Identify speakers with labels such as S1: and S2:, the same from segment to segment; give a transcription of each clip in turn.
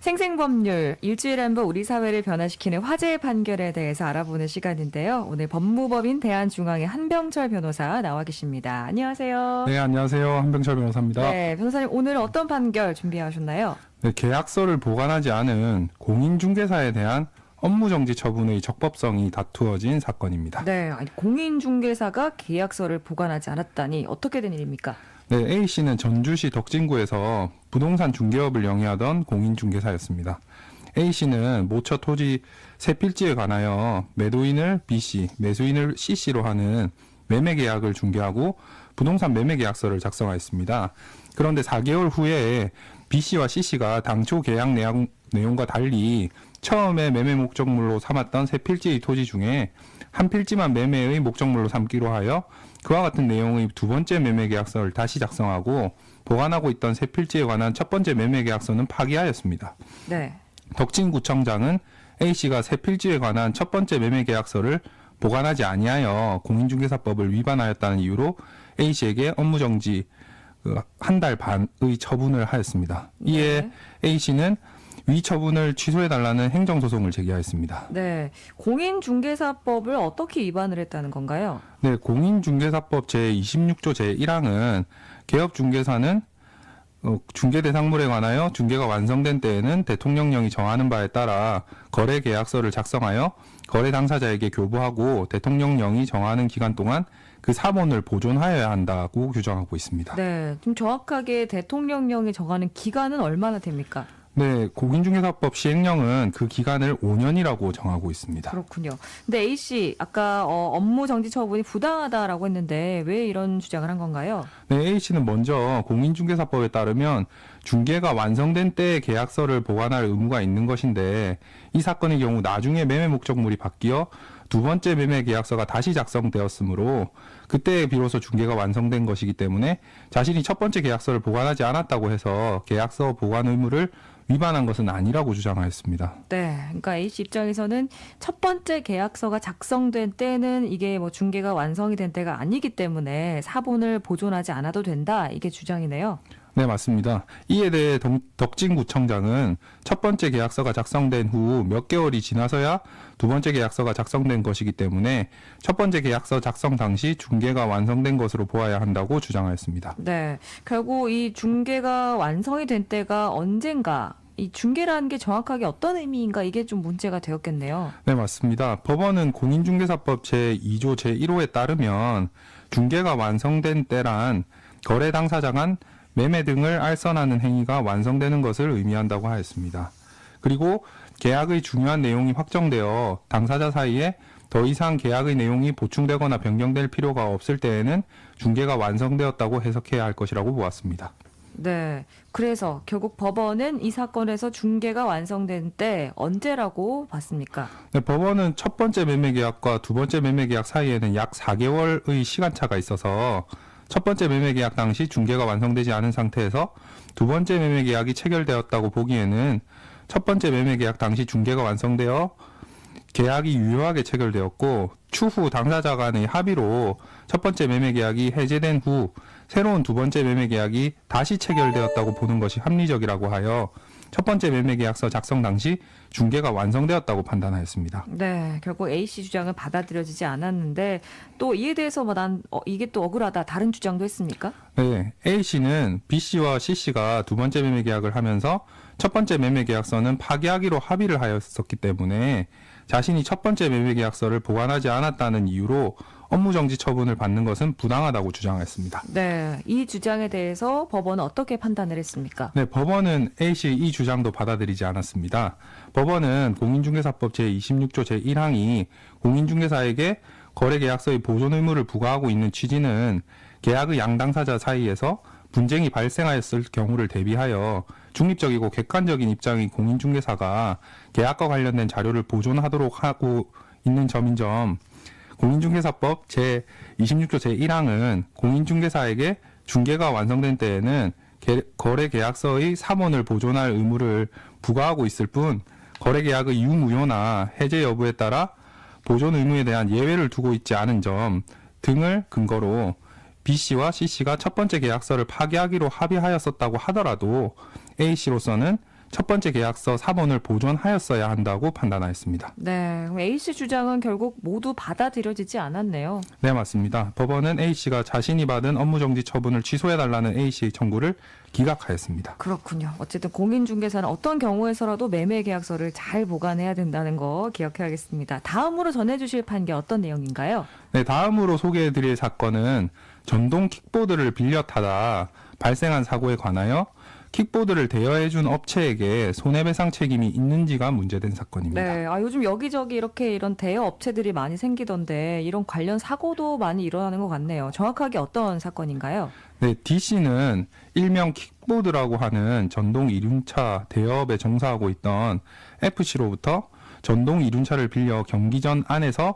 S1: 생생법률, 일주일에 한 번 우리 사회를 변화시키는 화제의 판결에 대해서 알아보는 시간인데요. 오늘 법무법인 대한중앙의 한병철 변호사 나와 계십니다. 안녕하세요.
S2: 네, 안녕하세요. 한병철 변호사입니다.
S1: 네, 변호사님 오늘 어떤 판결 준비하셨나요?
S2: 네, 계약서를 보관하지 않은 공인중개사에 대한 업무정지 처분의 적법성이 다투어진 사건입니다.
S1: 네, 아니, 공인중개사가 계약서를 보관하지 않았다니 어떻게 된 일입니까?
S2: 네, A씨는 전주시 덕진구에서 부동산 중개업을 영위하던 공인중개사였습니다. A씨는 모처 토지 세 필지에 관하여 매도인을 B씨, 매수인을 C씨로 하는 매매계약을 중개하고 부동산 매매계약서를 작성하였습니다. 그런데 4개월 후에 B씨와 C씨가 당초 계약 내용과 달리 처음에 매매 목적물로 삼았던 세 필지의 토지 중에 한 필지만 매매의 목적물로 삼기로 하여 그와 같은 내용의 두 번째 매매계약서를 다시 작성하고 보관하고 있던 세 필지에 관한 첫 번째 매매계약서는 파기하였습니다.
S1: 네.
S2: 덕진구청장은 A씨가 세 필지에 관한 첫 번째 매매계약서를 보관하지 아니하여 공인중개사법을 위반하였다는 이유로 A씨에게 업무정지 한 달 반의 처분을 하였습니다. 이에
S1: 네.
S2: A씨는 위 처분을 취소해달라는 행정소송을 제기하였습니다.
S1: 네, 공인중개사법을 어떻게 위반을 했다는 건가요?
S2: 네, 공인중개사법 제26조 제1항은 개업중개사는 중개 대상물에 관하여 중개가 완성된 때에는 대통령령이 정하는 바에 따라 거래 계약서를 작성하여 거래 당사자에게 교부하고 대통령령이 정하는 기간 동안 그 사본을 보존하여야 한다고 규정하고 있습니다.
S1: 네, 좀 정확하게 대통령령이 정하는 기간은 얼마나 됩니까?
S2: 네, 공인중개사법 시행령은 그 기간을 5년이라고 정하고 있습니다.
S1: 그렇군요. 근데 A씨, 아까 업무 정지 처분이 부당하다라고 했는데 왜 이런 주장을 한 건가요?
S2: 네, A씨는 먼저 공인중개사법에 따르면 중개가 완성된 때에 계약서를 보관할 의무가 있는 것인데 이 사건의 경우 나중에 매매 목적물이 바뀌어 두 번째 매매 계약서가 다시 작성되었으므로 그때 비로소 중개가 완성된 것이기 때문에 자신이 첫 번째 계약서를 보관하지 않았다고 해서 계약서 보관 의무를 위반한 것은 아니라고 주장하였습니다.
S1: 네, 그러니까 A씨 입장에서는 첫 번째 계약서가 작성된 때는 이게 뭐 중개가 완성이 된 때가 아니기 때문에 사본을 보존하지 않아도 된다, 이게 주장이네요.
S2: 네, 맞습니다. 이에 대해 덕진구청장은 첫 번째 계약서가 작성된 후 몇 개월이 지나서야 두 번째 계약서가 작성된 것이기 때문에 첫 번째 계약서 작성 당시 중개가 완성된 것으로 보아야 한다고 주장하였습니다.
S1: 네, 결국 이 중개가 완성이 된 때가 언젠가, 이 중개라는 게 정확하게 어떤 의미인가, 이게 좀 문제가 되었겠네요.
S2: 네, 맞습니다. 법원은 공인중개사법 제2조 제1호에 따르면 중개가 완성된 때란 거래 당사자 간 매매 등을 알선하는 행위가 완성되는 것을 의미한다고 하였습니다. 그리고 계약의 중요한 내용이 확정되어 당사자 사이에 더 이상 계약의 내용이 보충되거나 변경될 필요가 없을 때에는 중개가 완성되었다고 해석해야 할 것이라고 보았습니다.
S1: 네, 그래서 결국 법원은 이 사건에서 중개가 완성된 때 언제라고 봤습니까?
S2: 네, 법원은 첫 번째 매매계약과 두 번째 매매계약 사이에는 약 4개월의 시간차가 있어서 첫 번째 매매계약 당시 중개가 완성되지 않은 상태에서 두 번째 매매계약이 체결되었다고 보기에는 첫 번째 매매계약 당시 중개가 완성되어 계약이 유효하게 체결되었고 추후 당사자 간의 합의로 첫 번째 매매계약이 해제된 후 새로운 두 번째 매매계약이 다시 체결되었다고 보는 것이 합리적이라고 하여 첫 번째 매매계약서 작성 당시 중개가 완성되었다고 판단하였습니다.
S1: 네, 결국 A씨 주장은 받아들여지지 않았는데 또 이에 대해서 뭐 이게 또 억울하다, 다른 주장도 했습니까?
S2: 네, A씨는 B씨와 C씨가 두 번째 매매 계약을 하면서 첫 번째 매매 계약서는 파기하기로 합의를 하였었기 때문에 자신이 첫 번째 매매 계약서를 보관하지 않았다는 이유로 업무정지 처분을 받는 것은 부당하다고 주장했습니다.
S1: 네, 이 주장에 대해서 법원은 어떻게 판단을 했습니까?
S2: 네, 법원은 A씨의 이 주장도 받아들이지 않았습니다. 법원은 공인중개사법 제26조 제1항이 공인중개사에게 거래계약서의 보존 의무를 부과하고 있는 취지는 계약의 양당사자 사이에서 분쟁이 발생하였을 경우를 대비하여 중립적이고 객관적인 입장의 공인중개사가 계약과 관련된 자료를 보존하도록 하고 있는 점인 점, 공인중개사법 제26조 제1항은 공인중개사에게 중개가 완성된 때에는 거래계약서의 사본을 보존할 의무를 부과하고 있을 뿐 거래계약의 유무효나 해제 여부에 따라 보존 의무에 대한 예외를 두고 있지 않은 점 등을 근거로 B씨와 C씨가 첫 번째 계약서를 파기하기로 합의하였었다고 하더라도 A씨로서는 첫 번째 계약서 사본을 보존하였어야 한다고 판단하였습니다.
S1: 네, 그럼 A씨 주장은 결국 모두 받아들여지지 않았네요.
S2: 네, 맞습니다. 법원은 A씨가 자신이 받은 업무정지 처분을 취소해달라는 A씨의 청구를 기각하였습니다.
S1: 그렇군요. 어쨌든 공인중개사는 어떤 경우에서라도 매매 계약서를 잘 보관해야 된다는 거 기억해야겠습니다. 다음으로 전해주실 판결 어떤 내용인가요?
S2: 네, 다음으로 소개해드릴 사건은 전동 킥보드를 빌려 타다 발생한 사고에 관하여 킥보드를 대여해준 업체에게 손해배상 책임이 있는지가 문제된 사건입니다.
S1: 네, 요즘 여기저기 이렇게 이런 대여 업체들이 많이 생기던데 이런 관련 사고도 많이 일어나는 것 같네요. 정확하게 어떤 사건인가요?
S2: 네, D씨는 일명 킥보드라고 하는 전동 이륜차 대여업에 종사하고 있던 F씨로부터 전동 이륜차를 빌려 경기전 안에서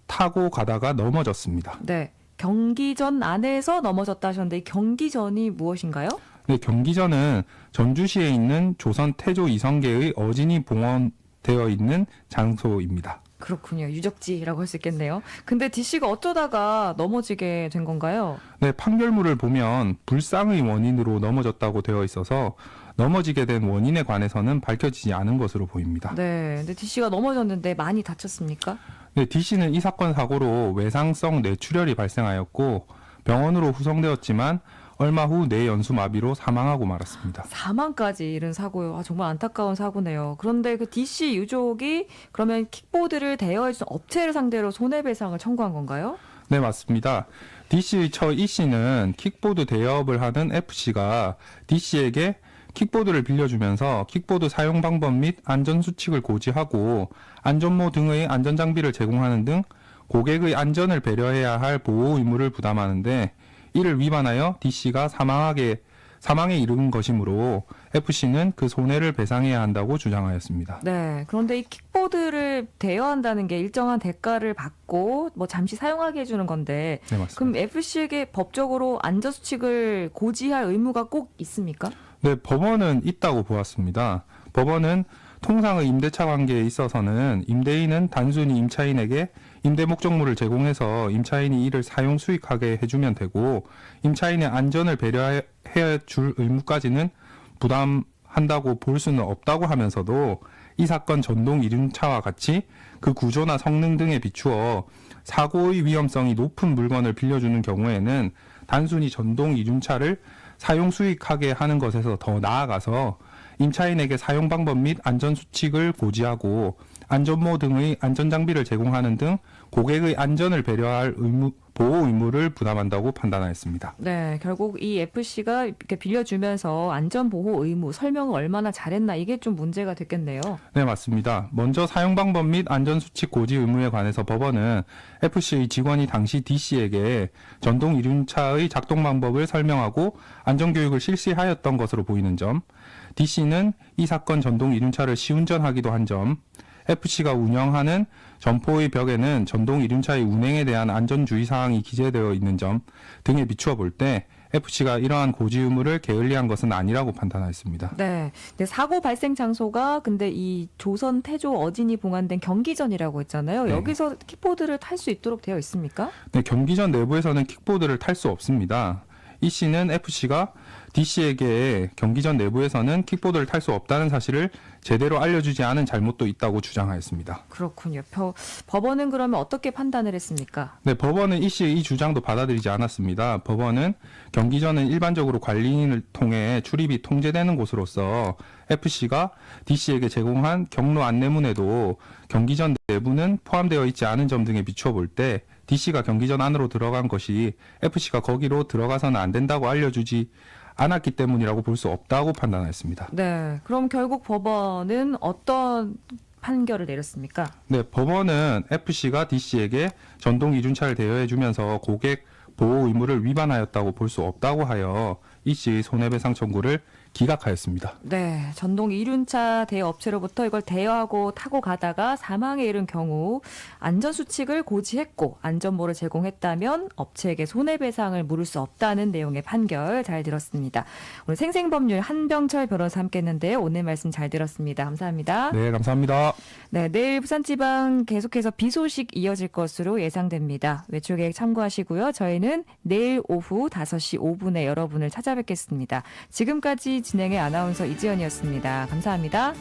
S2: 타고 가다가 넘어졌습니다.
S1: 네, 경기전 안에서 넘어졌다 하셨는데 이 경기전이 무엇인가요?
S2: 네, 경기전은 전주시에 있는 조선 태조 이성계의 어진이 봉헌되어 있는 장소입니다.
S1: 그렇군요. 유적지라고 할 수 있겠네요. 근데 D씨가 어쩌다가 넘어지게 된 건가요?
S2: 네, 판결문을 보면 불상의 원인으로 넘어졌다고 되어 있어서 넘어지게 된 원인에 관해서는 밝혀지지 않은 것으로 보입니다.
S1: 네, 근데 D씨가 넘어졌는데 많이 다쳤습니까?
S2: 네, D씨는 이 사건 사고로 외상성 뇌출혈이 발생하였고 병원으로 후송되었지만 얼마 후 뇌연수 마비로 사망하고 말았습니다.
S1: 사망까지 이른 사고요. 정말 안타까운 사고네요. 그런데 그 D씨 유족이 그러면 킥보드를 대여해준 업체를 상대로 손해배상을 청구한 건가요?
S2: 네, 맞습니다. D씨의 처 E씨는 킥보드 대여업을 하는 F씨가 D씨에게 킥보드를 빌려주면서 킥보드 사용 방법 및 안전수칙을 고지하고 안전모 등의 안전장비를 제공하는 등 고객의 안전을 배려해야 할 보호 의무를 부담하는데 이를 위반하여 D씨가 사망에 이른 것이므로 F씨는 그 손해를 배상해야 한다고 주장하였습니다.
S1: 네. 그런데 이 킥보드를 대여한다는 게 일정한 대가를 받고 뭐 잠시 사용하게 해주는 건데
S2: 네, 맞습니다.
S1: 그럼 FC에게 법적으로 안전수칙을 고지할 의무가 꼭 있습니까?
S2: 네, 법원은 있다고 보았습니다. 법원은 통상의 임대차 관계에 있어서는 임대인은 단순히 임차인에게 임대 목적물을 제공해서 임차인이 이를 사용 수익하게 해주면 되고 임차인의 안전을 배려해 줄 의무까지는 부담한다고 볼 수는 없다고 하면서도 이 사건 전동 이륜차와 같이 그 구조나 성능 등에 비추어 사고의 위험성이 높은 물건을 빌려주는 경우에는 단순히 전동 이륜차를 사용 수익하게 하는 것에서 더 나아가서 임차인에게 사용 방법 및 안전수칙을 고지하고 안전모 등의 안전장비를 제공하는 등 고객의 안전을 배려할 보호 의무를 부담한다고 판단하였습니다.
S1: 네, 결국 이 FC가 이렇게 빌려주면서 안전보호 의무 설명을 얼마나 잘했나 이게 좀 문제가 됐겠네요.
S2: 네, 맞습니다. 먼저 사용 방법 및 안전수칙 고지 의무에 관해서 법원은 FC의 직원이 당시 D씨에게 전동 이륜차의 작동 방법을 설명하고 안전교육을 실시하였던 것으로 보이는 점, D씨는 이 사건 전동 이륜차를 시운전하기도 한 점, FC가 운영하는 점포의 벽에는 전동 이륜차의 운행에 대한 안전주의 사항이 기재되어 있는 점 등에 비추어 볼 때 FC가 이러한 고지 의무를 게을리한 것은 아니라고 판단하였습니다.
S1: 네. 근데 사고 발생 장소가 근데 이 조선 태조 어진이 봉안된 경기전이라고 했잖아요.
S2: 네.
S1: 여기서 킥보드를 탈 수 있도록 되어 있습니까?
S2: 네, 경기전 내부에서는 킥보드를 탈 수 없습니다. 이 씨는 FC가 D씨에게 경기전 내부에서는 킥보드를 탈 수 없다는 사실을 제대로 알려주지 않은 잘못도 있다고 주장하였습니다.
S1: 그렇군요. 법원은 그러면 어떻게 판단을 했습니까?
S2: 네, 법원은 이 씨의 이 주장도 받아들이지 않았습니다. 법원은 경기전은 일반적으로 관리인을 통해 출입이 통제되는 곳으로서 FC가 D씨에게 제공한 경로 안내문에도 경기전 내부는 포함되어 있지 않은 점 등에 비추어 볼 때 D씨가 경기전 안으로 들어간 것이 FC가 거기로 들어가서는 안 된다고 알려주지 않았기 때문이라고 볼 수 없다고 판단했습니다.
S1: 네. 그럼 결국 법원은 어떤 판결을 내렸습니까?
S2: 네, 법원은 FC가 D씨에게 전동 이륜차를 대여해주면서 고객 보호 의무를 위반하였다고 볼 수 없다고 하여 이 씨의 손해배상 청구를 기각하였습니다.
S1: 네, 전동 이륜차 대여업체로부터 이걸 대여하고 타고 가다가 사망에 이른 경우 안전수칙을 고지했고 안전모를 제공했다면 업체에게 손해배상을 물을 수 없다는 내용의 판결 잘 들었습니다. 오늘 생생법률 한병철 변호사 함께했는데요. 오늘 말씀 잘 들었습니다. 감사합니다.
S2: 네, 감사합니다.
S1: 네, 내일 부산지방 계속해서 비 소식 이어질 것으로 예상됩니다. 외출계획 참고하시고요. 저희는 내일 오후 5시 5분에 여러분을 찾아뵙겠습니다. 지금까지 진행의 아나운서 이지연이었습니다. 감사합니다.